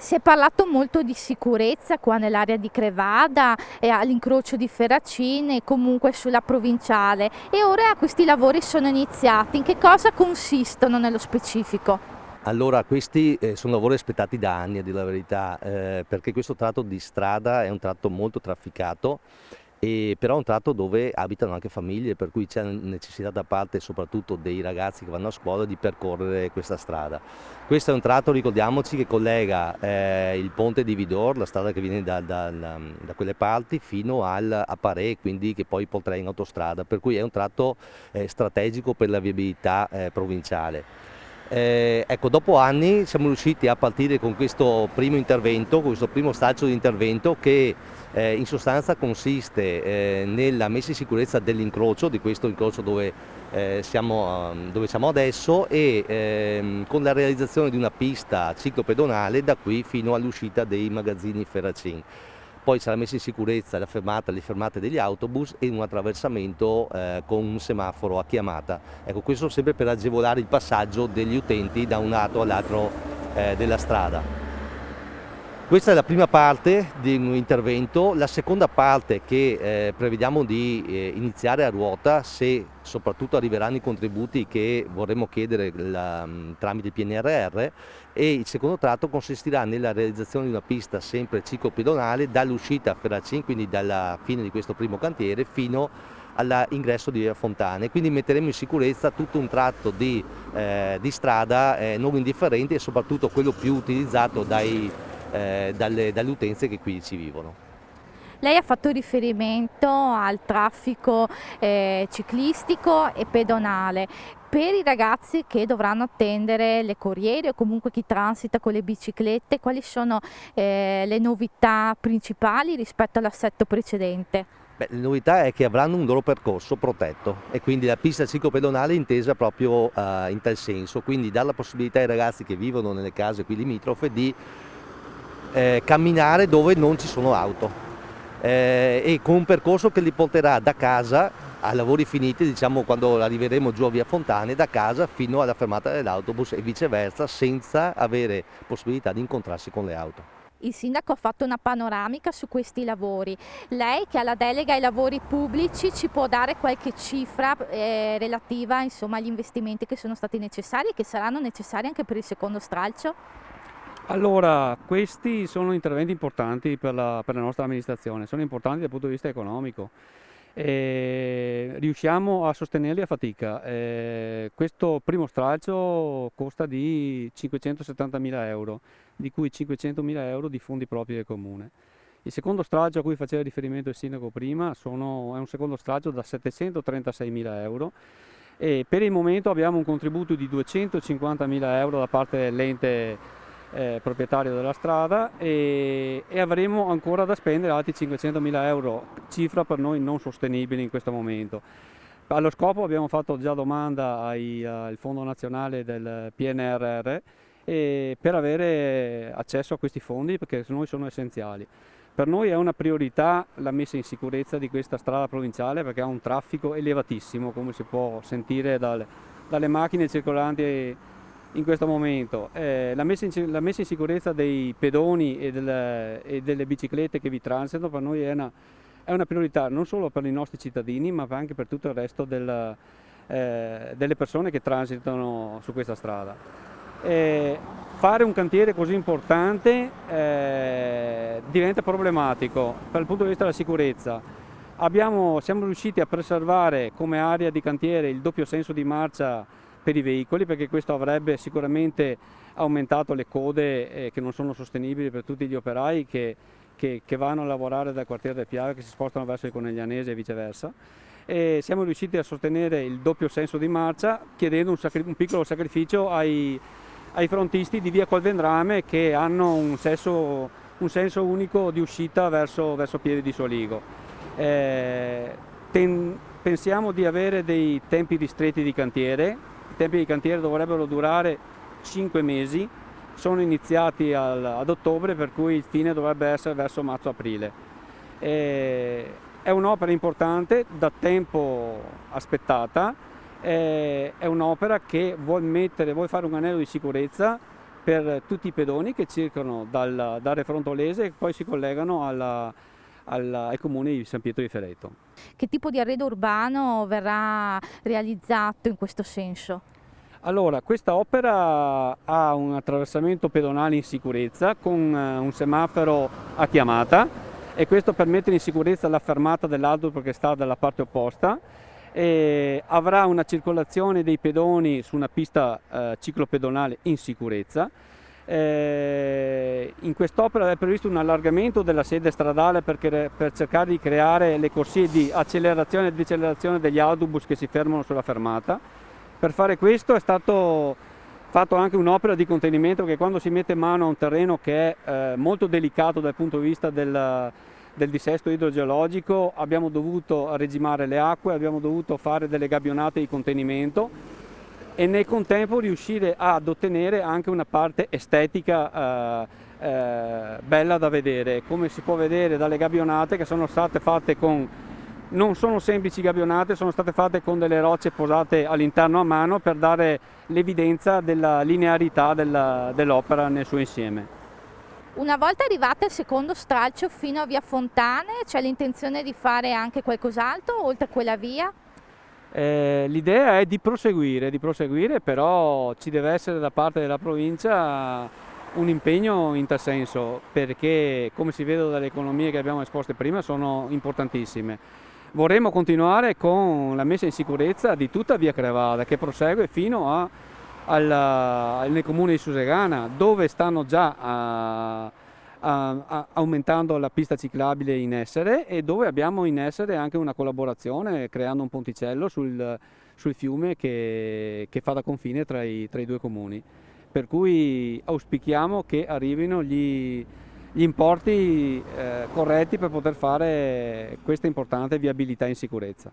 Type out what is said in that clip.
Si è parlato molto di sicurezza qua nell'area di Crevada e all'incrocio di Ferracin e comunque sulla provinciale e ora questi lavori sono iniziati. In che cosa consistono nello specifico? Allora, questi sono lavori aspettati da anni, a dire la verità, perché questo tratto di strada è un tratto molto trafficato, e però è un tratto dove abitano anche famiglie, per cui c'è necessità da parte soprattutto dei ragazzi che vanno a scuola di percorrere questa strada. Questo è un tratto, ricordiamoci, che collega il ponte di Vidor, la strada che viene da quelle parti, fino a Parè, quindi che poi porterà in autostrada, per cui è un tratto strategico per la viabilità provinciale. Ecco, dopo anni siamo riusciti a partire con questo primo intervento, con questo primo stagio di intervento che in sostanza consiste nella messa in sicurezza dell'incrocio, di questo incrocio dove siamo adesso, e con la realizzazione di una pista ciclopedonale da qui fino all'uscita dei magazzini Ferracin. Poi sarà messa in sicurezza le fermate degli autobus e un attraversamento con un semaforo a chiamata. Ecco, questo sempre per agevolare il passaggio degli utenti da un lato all'altro della strada. Questa è la prima parte di un intervento. La seconda parte, che prevediamo di iniziare a ruota, se soprattutto arriveranno i contributi che vorremmo chiedere tramite il PNRR, e il secondo tratto consistirà nella realizzazione di una pista sempre ciclopedonale dall'uscita a Ferracin, quindi dalla fine di questo primo cantiere, fino all'ingresso di Via Fontane. Quindi metteremo in sicurezza tutto un tratto di strada non indifferente, e soprattutto quello più utilizzato dalle utenze che qui ci vivono. Lei ha fatto riferimento al traffico ciclistico e pedonale. Per i ragazzi che dovranno attendere le corriere o comunque chi transita con le biciclette, quali sono le novità principali rispetto all'assetto precedente? Beh, la novità è che avranno un loro percorso protetto, e quindi la pista ciclopedonale è intesa proprio in tal senso, quindi dà la possibilità ai ragazzi che vivono nelle case qui limitrofe di camminare dove non ci sono auto, e con un percorso che li porterà da casa a lavori finiti, diciamo quando arriveremo giù a Via Fontane, da casa fino alla fermata dell'autobus e viceversa, senza avere possibilità di incontrarsi con le auto. Il sindaco ha fatto una panoramica su questi lavori. Lei, che ha la delega ai lavori pubblici, ci può dare qualche cifra relativa, insomma, agli investimenti che sono stati necessari e che saranno necessari anche per il secondo stralcio? Allora, questi sono interventi importanti per la nostra amministrazione, sono importanti dal punto di vista economico. Riusciamo a sostenerli a fatica. Questo primo stralcio costa di 570.000 euro, di cui 500.000 euro di fondi propri del comune. Il secondo stralcio a cui faceva riferimento il sindaco prima è un secondo stralcio da 736.000 euro, e per il momento abbiamo un contributo di 250.000 euro da parte dell'ente proprietario della strada, e avremo ancora da spendere altri 500.000 euro, cifra per noi non sostenibile in questo momento. Allo scopo abbiamo fatto già domanda al Fondo Nazionale del PNRR per avere accesso a questi fondi, perché per noi sono essenziali. Per noi è una priorità la messa in sicurezza di questa strada provinciale, perché ha un traffico elevatissimo, come si può sentire dalle macchine circolanti in questo momento. La messa in sicurezza dei pedoni e delle biciclette che vi transitano per noi è una priorità non solo per i nostri cittadini, ma anche per tutto il resto delle persone che transitano su questa strada. Fare un cantiere così importante diventa problematico dal punto di vista della sicurezza. Siamo riusciti a preservare come area di cantiere il doppio senso di marcia per i veicoli, perché questo avrebbe sicuramente aumentato le code che non sono sostenibili per tutti gli operai che vanno a lavorare dal quartiere del Piave, che si spostano verso il Coneglianese e viceversa. E siamo riusciti a sostenere il doppio senso di marcia, chiedendo un piccolo sacrificio ai frontisti di via Colvendrame, che hanno un senso unico di uscita verso Pieve di Soligo. Pensiamo di avere dei tempi ristretti di cantiere. I tempi di cantiere dovrebbero durare 5 mesi, sono iniziati ad ottobre, per cui il fine dovrebbe essere verso marzo-aprile. È un'opera importante, da tempo aspettata, è un'opera che vuol fare un anello di sicurezza per tutti i pedoni che circolano dal Refrontolese e poi si collegano al comune di San Pietro di Ferreto. Che tipo di arredo urbano verrà realizzato in questo senso? Allora, questa opera ha un attraversamento pedonale in sicurezza con un semaforo a chiamata, e questo per mettere in sicurezza la fermata dell'autobus che sta dalla parte opposta. E avrà una circolazione dei pedoni su una pista ciclopedonale in sicurezza. In quest'opera è previsto un allargamento della sede stradale per cercare di creare le corsie di accelerazione e decelerazione degli autobus che si fermano sulla fermata. Per fare questo è stato fatto anche un'opera di contenimento, che quando si mette mano a un terreno che è molto delicato dal punto di vista del dissesto idrogeologico, abbiamo dovuto regimare le acque, abbiamo dovuto fare delle gabbionate di contenimento e nel contempo riuscire ad ottenere anche una parte estetica bella da vedere. Come si può vedere dalle gabbionate, che sono state fatte non sono semplici gabbionate, sono state fatte con delle rocce posate all'interno a mano per dare l'evidenza della linearità dell'opera nel suo insieme. Una volta arrivate al secondo stralcio fino a Via Fontane, c'è l'intenzione di fare anche qualcos'altro oltre a quella via? L'idea è di proseguire, però ci deve essere da parte della provincia un impegno in tal senso, perché come si vede dalle economie che abbiamo esposte prima sono importantissime. Vorremmo continuare con la messa in sicurezza di tutta Via Crevada, che prosegue fino nel comune di Susegana, dove stanno già aumentando la pista ciclabile in essere e dove abbiamo in essere anche una collaborazione creando un ponticello sul fiume che fa da confine tra i due comuni. Per cui auspichiamo che arrivino gli importi corretti per poter fare questa importante viabilità in sicurezza.